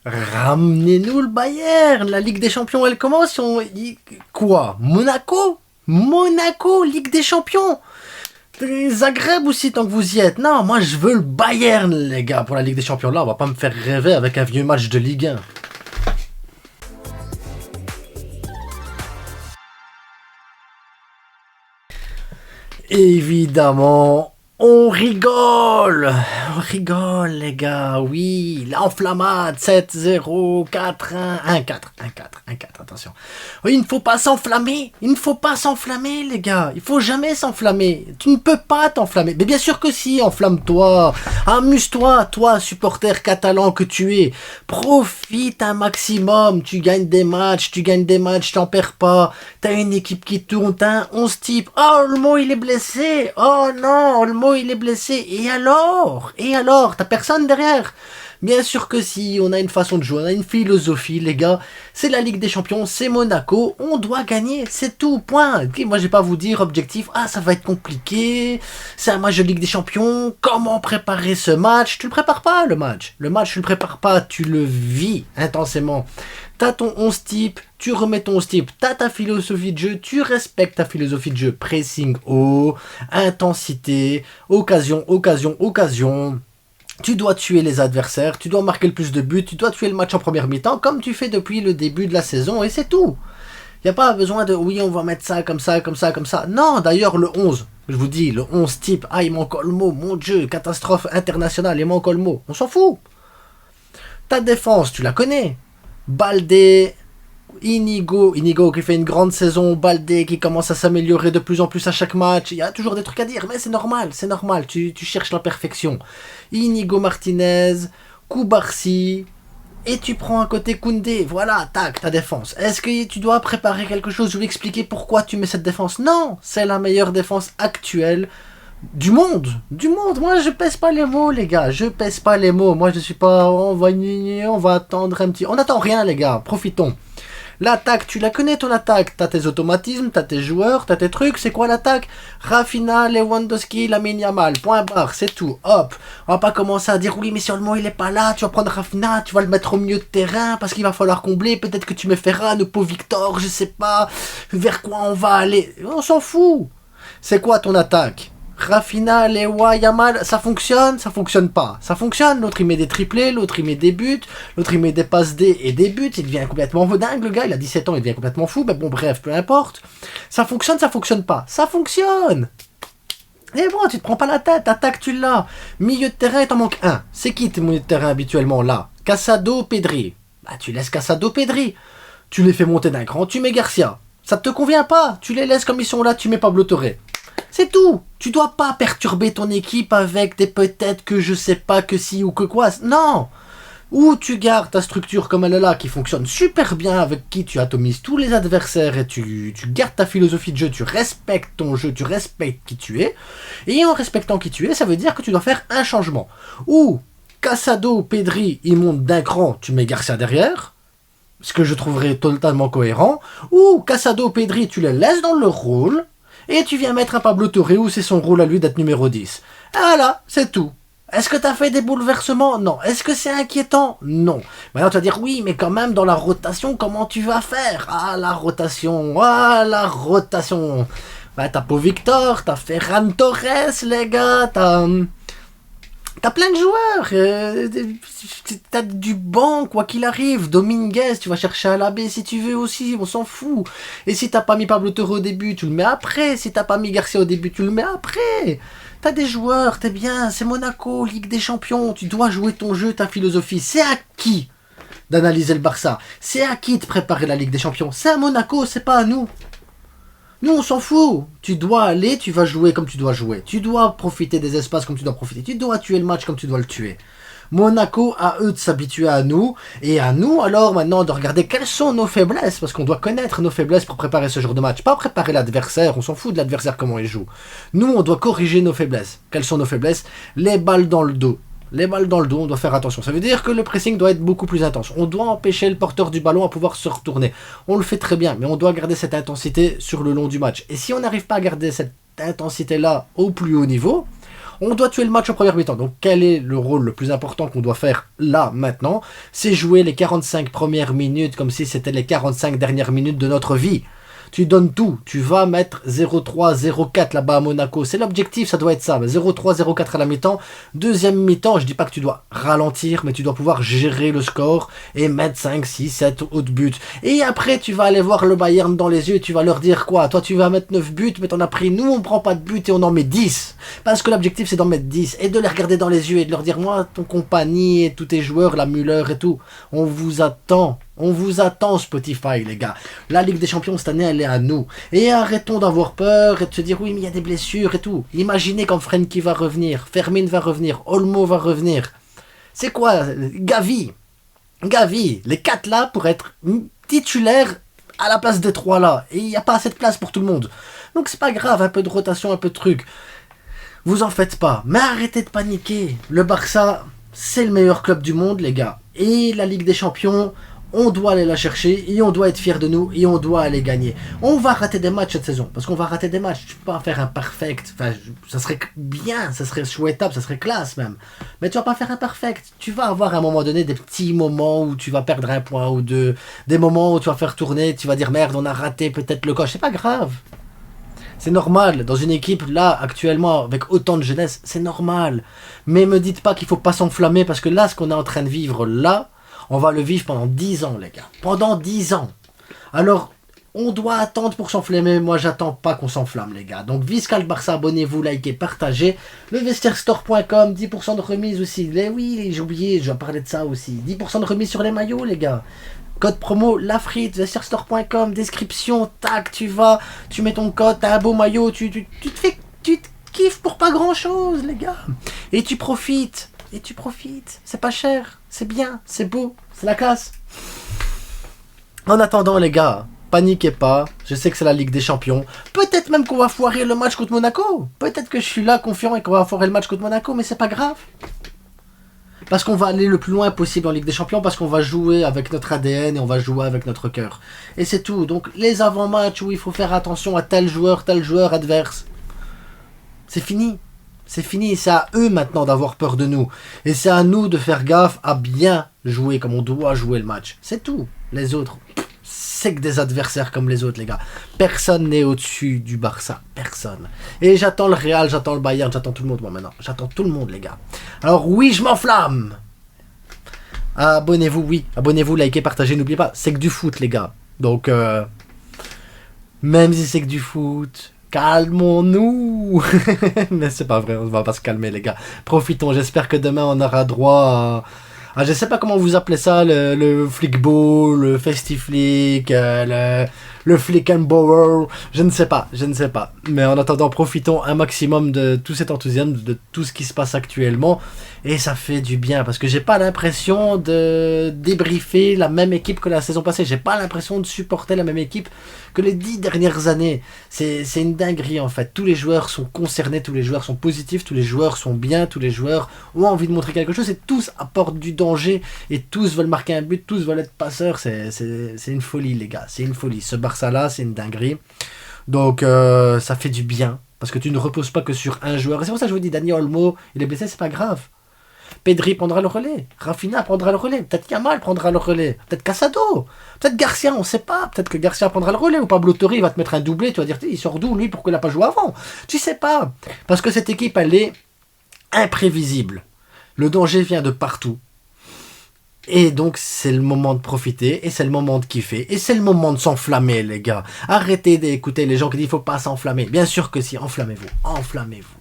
Ramenez-nous le Bayern. La Ligue des Champions, elle commence. Quoi? Monaco? Monaco, Ligue des Champions. Zagreb aussi, tant que vous y êtes. Non, moi je veux le Bayern, les gars, pour la Ligue des Champions. Là, on va pas me faire rêver avec un vieux match de Ligue 1. Évidemment, on rigole, les gars, oui, l'enflammade, 7-0, 4-1, 1-4, 1-4, 1-4, attention. Oui, il ne faut pas s'enflammer, les gars, il faut jamais s'enflammer, tu ne peux pas t'enflammer, mais bien sûr que si, enflamme-toi, amuse-toi, toi, supporter catalan que tu es, profite un maximum, tu gagnes des matchs, t'en perds pas, t'as une équipe qui tourne, t'as un 11 type, oh, Olmo il est blessé, oh non, Olmo il est blessé, et alors, t'as personne derrière. Bien sûr que si, on a une façon de jouer, on a une philosophie, les gars. C'est la Ligue des Champions, c'est Monaco, on doit gagner, c'est tout, point. Et moi, je vais pas vous dire objectif, ça va être compliqué, c'est un match de Ligue des Champions, comment préparer ce match? Tu le prépares pas, le match. Le match, tu le prépares pas, tu le vis intensément. T'as ton 11 type, tu remets ton 11 type, t'as ta philosophie de jeu, tu respectes ta philosophie de jeu. Pressing haut, intensité, occasion. Tu dois tuer les adversaires, tu dois marquer le plus de buts, tu dois tuer le match en première mi-temps, comme tu fais depuis le début de la saison, et c'est tout. Il n'y a pas besoin de, oui, on va mettre ça, comme ça. Non, d'ailleurs, le 11, je vous dis, le 11 type, il manque Olmo, mon Dieu, catastrophe internationale, il manque Olmo. On s'en fout. Ta défense, tu la connais. Baldé, Inigo qui fait une grande saison, Baldé qui commence à s'améliorer de plus en plus à chaque match. Il y a toujours des trucs à dire, mais c'est normal. Tu cherches la perfection. Inigo Martinez, Koubarsi, et tu prends un côté Koundé. Voilà, tac, ta défense. Est-ce que tu dois préparer quelque chose? Je vais expliquer pourquoi tu mets cette défense. Non, c'est la meilleure défense actuelle du monde. Moi, je pèse pas les mots, les gars. Moi, je suis pas, on va attendre un petit. On n'attend rien, les gars. Profitons. L'attaque, tu la connais ton attaque. T'as tes automatismes, t'as tes joueurs, t'as tes trucs. C'est quoi l'attaque? Rafinha, Lewandowski, Lamine Yamal. Point barre, c'est tout. Hop. On va pas commencer à dire oui, mais si Olmo il est pas là, tu vas prendre Rafinha, tu vas le mettre au milieu de terrain parce qu'il va falloir combler. Peut-être que tu mets Ferran, Nepo Victor, je sais pas. Vers quoi on va aller? On s'en fout. C'est quoi ton attaque? Rafinha, Lewa, Yamal, ça fonctionne pas. Ça fonctionne, l'autre il met des triplés, l'autre il met des buts, l'autre il met des passes D et des buts, il devient complètement dingue le gars, il a 17 ans, il devient complètement fou, mais bon bref, peu importe. Ça fonctionne pas. Ça fonctionne. Et bon, tu te prends pas la tête, attaque tu l'as. Milieu de terrain, il t'en manque un. C'est qui tes milieux de terrain habituellement là? Casado, Pedri. Bah tu laisses Casado, Pedri. Tu les fais monter d'un cran, tu mets Garcia. Ça te convient pas, tu les laisses comme ils sont là, tu mets Pablo Torre. C'est tout. Tu dois pas perturber ton équipe avec des peut-être que je sais pas que si ou que quoi. Non. Ou tu gardes ta structure comme elle est là, qui fonctionne super bien, avec qui tu atomises tous les adversaires et tu gardes ta philosophie de jeu, tu respectes ton jeu, tu respectes qui tu es. Et en respectant qui tu es, ça veut dire que tu dois faire un changement. Ou Casado, Pedri, ils montent d'un cran, tu mets Garcia derrière, ce que je trouverais totalement cohérent. Ou Casado, Pedri, tu les laisses dans leur rôle, et tu viens mettre un Pablo Torre où c'est son rôle à lui d'être numéro 10. Voilà, c'est tout. Est-ce que tu as fait des bouleversements? Non. Est-ce que c'est inquiétant? Non. Maintenant tu vas dire oui, mais quand même dans la rotation, comment tu vas faire? La rotation. Bah, t'as Pau Victor, t'as Ferran Torres, les gars, T'as plein de joueurs, t'as du banc, quoi qu'il arrive. Dominguez, tu vas chercher à la baie si tu veux aussi, on s'en fout. Et si t'as pas mis Pablo Torre au début, tu le mets après. Si t'as pas mis Garcia au début, tu le mets après. T'as des joueurs, t'es bien, c'est Monaco, Ligue des Champions, tu dois jouer ton jeu, ta philosophie. C'est à qui d'analyser le Barça? C'est à qui de préparer la Ligue des Champions? C'est à Monaco, c'est pas à nous. Nous, on s'en fout. Tu dois aller, tu vas jouer comme tu dois jouer. Tu dois profiter des espaces comme tu dois profiter. Tu dois tuer le match comme tu dois le tuer. Monaco, à eux de s'habituer à nous. Et à nous, alors, maintenant, de regarder quelles sont nos faiblesses. Parce qu'on doit connaître nos faiblesses pour préparer ce genre de match. Pas préparer l'adversaire. On s'en fout de l'adversaire, comment il joue. Nous, on doit corriger nos faiblesses. Quelles sont nos faiblesses? Les balles dans le dos. Les balles dans le dos, on doit faire attention. Ça veut dire que le pressing doit être beaucoup plus intense. On doit empêcher le porteur du ballon à pouvoir se retourner. On le fait très bien, mais on doit garder cette intensité sur le long du match. Et si on n'arrive pas à garder cette intensité-là au plus haut niveau, On doit tuer le match en première mi-temps. Donc quel est le rôle le plus important qu'on doit faire là, maintenant? C'est jouer les 45 premières minutes comme si c'était les 45 dernières minutes de notre vie. Tu donnes tout. Tu vas mettre 0-3, 0-4 là-bas à Monaco. C'est l'objectif, ça doit être ça. 0-3, 0-4 à la mi-temps. Deuxième mi-temps, je dis pas que tu dois ralentir, mais tu dois pouvoir gérer le score et mettre 5, 6, 7 autres buts. Et après, tu vas aller voir le Bayern dans les yeux et tu vas leur dire quoi? Toi, tu vas mettre 9 buts, mais t'en as pris. Nous, on prend pas de buts et on en met 10. Parce que l'objectif, c'est d'en mettre 10 et de les regarder dans les yeux et de leur dire, moi, ton compagnie et tous tes joueurs, la Müller et tout, on vous attend. On vous attend Spotify, les gars. La Ligue des Champions, cette année, elle est à nous. Et arrêtons d'avoir peur et de se dire, oui, mais il y a des blessures et tout. Imaginez quand Frenkie va revenir, Fermin va revenir, Olmo va revenir. C'est quoi? Gavi, les 4 là pour être titulaires à la place des 3 là. Et il n'y a pas assez de place pour tout le monde. Donc c'est pas grave, un peu de rotation, un peu de truc. Vous en faites pas. Mais arrêtez de paniquer. Le Barça, c'est le meilleur club du monde, les gars. Et la Ligue des Champions... on doit aller la chercher et on doit être fier de nous et on doit aller gagner. On va rater des matchs cette saison parce qu'on va rater des matchs. Tu peux pas faire un perfect. Enfin, ça serait bien, ça serait chouettable, ça serait classe même. Mais tu vas pas faire un perfect. Tu vas avoir à un moment donné des petits moments où tu vas perdre un point ou deux. Des moments où tu vas faire tourner, tu vas dire merde, on a raté peut-être le coche. C'est pas grave. C'est normal. Dans une équipe là, actuellement, avec autant de jeunesse, c'est normal. Mais me dites pas qu'il faut pas s'enflammer parce que là, ce qu'on est en train de vivre là, on va le vivre pendant 10 ans, les gars. Pendant 10 ans. Alors, on doit attendre pour s'enflammer. Moi, j'attends pas qu'on s'enflamme, les gars. Donc, Viscal Barça, abonnez-vous, likez, partagez. Le vestiairestore.com, 10% de remise aussi. Oui, j'ai oublié, je vais parler de ça aussi. 10% de remise sur les maillots, les gars. Code promo, lafrite, vestiairestore.com, description, tac, tu vas, tu mets ton code, t'as un beau maillot, tu te kiffes pour pas grand-chose, les gars. Et tu profites. C'est pas cher, c'est bien, c'est beau, c'est la classe. En attendant, les gars, paniquez pas. Je sais que c'est la Ligue des Champions. Peut-être même qu'on va foirer le match contre Monaco. Peut-être que je suis là confiant et qu'on va foirer le match contre Monaco, mais c'est pas grave. Parce qu'on va aller le plus loin possible en Ligue des Champions, parce qu'on va jouer avec notre ADN et on va jouer avec notre cœur. Et c'est tout. Donc les avant-matchs où il faut faire attention à tel joueur adverse, c'est fini. C'est fini, c'est à eux maintenant d'avoir peur de nous. Et c'est à nous de faire gaffe à bien jouer comme on doit jouer le match. C'est tout. Les autres, c'est que des adversaires comme les autres, les gars. Personne n'est au-dessus du Barça. Personne. Et j'attends le Real, j'attends le Bayern, j'attends tout le monde, moi maintenant. J'attends tout le monde, les gars. Alors oui, je m'enflamme. Abonnez-vous, oui. Abonnez-vous, likez, partagez, n'oubliez pas. C'est que du foot, les gars. Donc, même si c'est que du foot... calmons-nous. Mais c'est pas vrai, on va pas se calmer, les gars. Profitons, j'espère que demain on aura droit à je sais pas comment vous appelez ça, le flickball, le festiflick, le flick and bower, je ne sais pas. Mais en attendant, profitons un maximum de tout cet enthousiasme, de tout ce qui se passe actuellement. Et ça fait du bien, parce que j'ai pas l'impression de débriefer la même équipe que la saison passée. J'ai pas l'impression de supporter la même équipe que les 10 dernières années. C'est une dinguerie, en fait. Tous les joueurs sont concernés, tous les joueurs sont positifs, tous les joueurs sont bien, tous les joueurs ont envie de montrer quelque chose, et tous apportent du danger, et tous veulent marquer un but, tous veulent être passeurs. C'est une folie, les gars. C'est une folie. Ce Barça-là, c'est une dinguerie. Donc, ça fait du bien, parce que tu ne reposes pas que sur un joueur. Et c'est pour ça que je vous dis, Dani Olmo, il est blessé, c'est pas grave. Pedri prendra le relais, Rafinha prendra le relais, peut-être Yamal prendra le relais, peut-être Casado, peut-être Garcia, on sait pas, peut-être que Garcia prendra le relais, ou Pablo Torre va te mettre un doublé, tu vas dire, il sort d'où lui, pourquoi il n'a pas joué avant? Tu sais pas, parce que cette équipe, elle est imprévisible. Le danger vient de partout. Et donc c'est le moment de profiter, et c'est le moment de kiffer, et c'est le moment de s'enflammer, les gars. Arrêtez d'écouter les gens qui disent qu'il ne faut pas s'enflammer. Bien sûr que si, enflammez-vous.